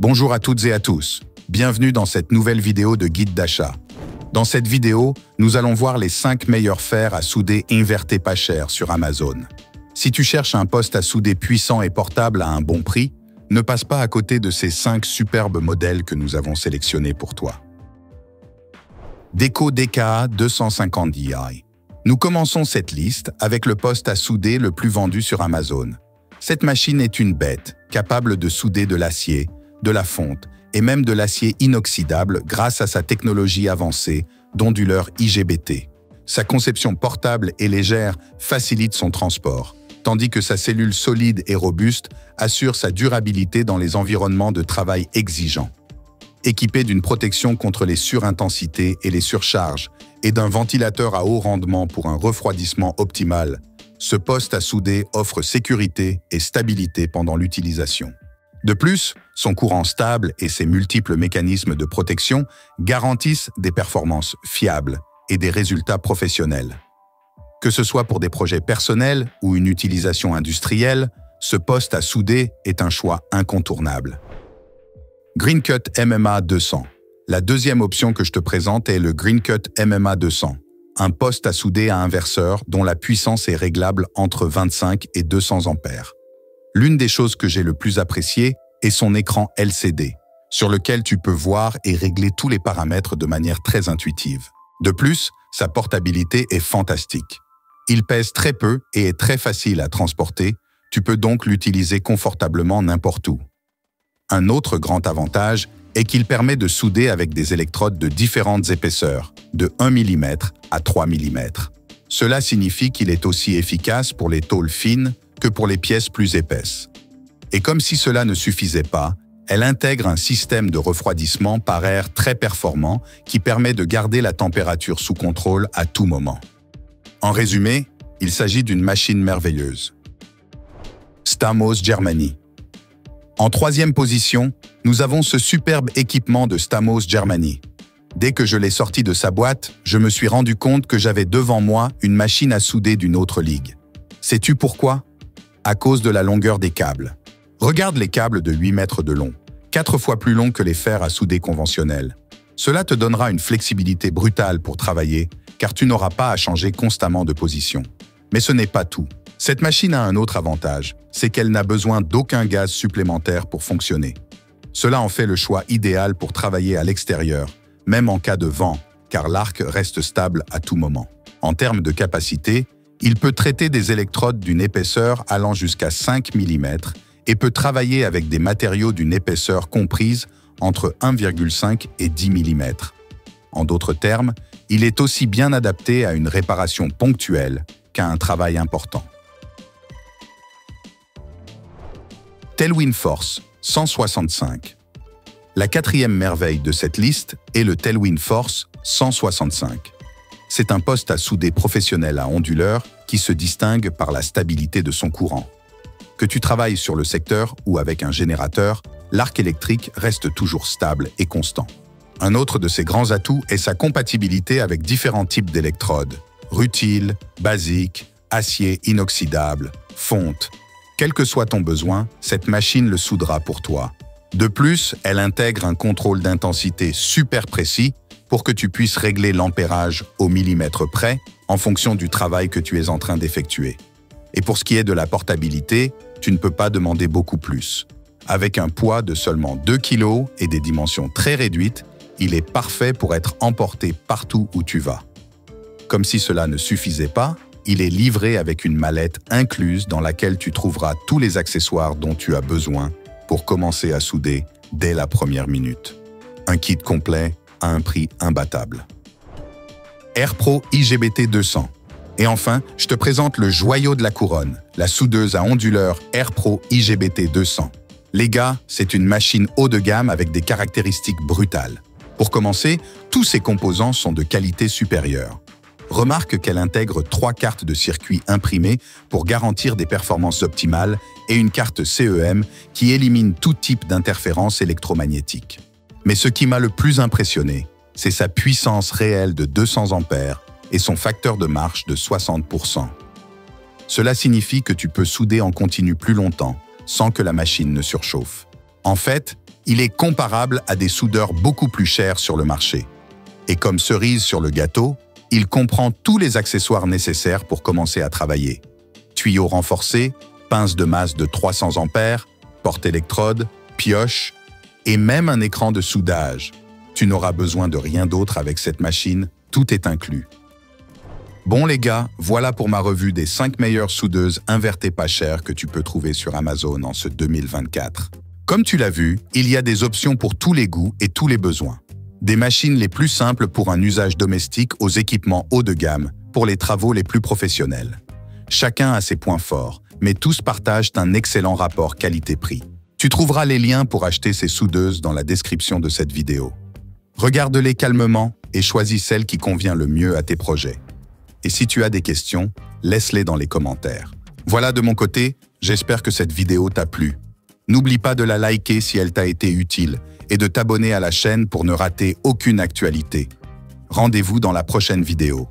Bonjour à toutes et à tous, bienvenue dans cette nouvelle vidéo de guide d'achat. Dans cette vidéo, nous allons voir les 5 meilleurs fers à souder invertés pas chers sur Amazon. Si tu cherches un poste à souder puissant et portable à un bon prix, ne passe pas à côté de ces 5 superbes modèles que nous avons sélectionnés pour toi. Deco DKA 250Di. Nous commençons cette liste avec le poste à souder le plus vendu sur Amazon. Cette machine est une bête, capable de souder de l'acier, de la fonte et même de l'acier inoxydable grâce à sa technologie avancée d'onduleur IGBT. Sa conception portable et légère facilite son transport, tandis que sa cellule solide et robuste assure sa durabilité dans les environnements de travail exigeants. Équipé d'une protection contre les surintensités et les surcharges et d'un ventilateur à haut rendement pour un refroidissement optimal, ce poste à souder offre sécurité et stabilité pendant l'utilisation. De plus, son courant stable et ses multiples mécanismes de protection garantissent des performances fiables et des résultats professionnels. Que ce soit pour des projets personnels ou une utilisation industrielle, ce poste à souder est un choix incontournable. GreenCut MMA 200. La deuxième option que je te présente est le GreenCut MMA 200, un poste à souder à inverseur dont la puissance est réglable entre 25 et 200 ampères. L'une des choses que j'ai le plus appréciée est son écran LCD, sur lequel tu peux voir et régler tous les paramètres de manière très intuitive. De plus, sa portabilité est fantastique. Il pèse très peu et est très facile à transporter, tu peux donc l'utiliser confortablement n'importe où. Un autre grand avantage est qu'il permet de souder avec des électrodes de différentes épaisseurs, de 1 mm à 3 mm. Cela signifie qu'il est aussi efficace pour les tôles fines que pour les pièces plus épaisses. Et comme si cela ne suffisait pas, elle intègre un système de refroidissement par air très performant qui permet de garder la température sous contrôle à tout moment. En résumé, il s'agit d'une machine merveilleuse. Stamos Germany. En troisième position, nous avons ce superbe équipement de Stamos Germany. Dès que je l'ai sorti de sa boîte, je me suis rendu compte que j'avais devant moi une machine à souder d'une autre ligue. Sais-tu pourquoi? À cause de la longueur des câbles. Regarde les câbles de 8 mètres de long, 4 fois plus longs que les fers à souder conventionnels. Cela te donnera une flexibilité brutale pour travailler, car tu n'auras pas à changer constamment de position. Mais ce n'est pas tout. Cette machine a un autre avantage, c'est qu'elle n'a besoin d'aucun gaz supplémentaire pour fonctionner. Cela en fait le choix idéal pour travailler à l'extérieur, même en cas de vent, car l'arc reste stable à tout moment. En termes de capacité, il peut traiter des électrodes d'une épaisseur allant jusqu'à 5 mm et peut travailler avec des matériaux d'une épaisseur comprise entre 1,5 et 10 mm. En d'autres termes, il est aussi bien adapté à une réparation ponctuelle qu'à un travail important. Tailwind Force 165. La quatrième merveille de cette liste est le Tailwind Force 165. C'est un poste à souder professionnel à onduleur qui se distingue par la stabilité de son courant. Que tu travailles sur le secteur ou avec un générateur, l'arc électrique reste toujours stable et constant. Un autre de ses grands atouts est sa compatibilité avec différents types d'électrodes, rutile, basique, acier inoxydable, fonte. Quel que soit ton besoin, cette machine le soudera pour toi. De plus, elle intègre un contrôle d'intensité super précis pour que tu puisses régler l'ampérage au millimètre près en fonction du travail que tu es en train d'effectuer. Et pour ce qui est de la portabilité, tu ne peux pas demander beaucoup plus. Avec un poids de seulement 2 kg et des dimensions très réduites, il est parfait pour être emporté partout où tu vas. Comme si cela ne suffisait pas, il est livré avec une mallette incluse dans laquelle tu trouveras tous les accessoires dont tu as besoin pour commencer à souder dès la première minute. Un kit complet à un prix imbattable. AirPro IGBT 200. Et enfin, je te présente le joyau de la couronne, la soudeuse à onduleur AirPro IGBT 200. Les gars, c'est une machine haut de gamme avec des caractéristiques brutales. Pour commencer, tous ses composants sont de qualité supérieure. Remarque qu'elle intègre 3 cartes de circuit imprimées pour garantir des performances optimales et une carte CEM qui élimine tout type d'interférence électromagnétique. Mais ce qui m'a le plus impressionné, c'est sa puissance réelle de 200 ampères et son facteur de marche de 60%. Cela signifie que tu peux souder en continu plus longtemps, sans que la machine ne surchauffe. En fait, Il est comparable à des soudeurs beaucoup plus chers sur le marché. Et comme cerise sur le gâteau, il comprend tous les accessoires nécessaires pour commencer à travailler. Tuyaux renforcés, pince de masse de 300 ampères, porte-électrode, pioche et même un écran de soudage. Tu n'auras besoin de rien d'autre avec cette machine, tout est inclus. Bon les gars, voilà pour ma revue des 5 meilleures soudeuses invertées pas chères que tu peux trouver sur Amazon en ce 2024. Comme tu l'as vu, il y a des options pour tous les goûts et tous les besoins. Des machines les plus simples pour un usage domestique aux équipements haut de gamme pour les travaux les plus professionnels. Chacun a ses points forts, mais tous partagent un excellent rapport qualité-prix. Tu trouveras les liens pour acheter ces soudeuses dans la description de cette vidéo. Regarde-les calmement et choisis celle qui convient le mieux à tes projets. Et si tu as des questions, laisse-les dans les commentaires. Voilà de mon côté, j'espère que cette vidéo t'a plu. N'oublie pas de la liker si elle t'a été utile et de t'abonner à la chaîne pour ne rater aucune actualité. Rendez-vous dans la prochaine vidéo.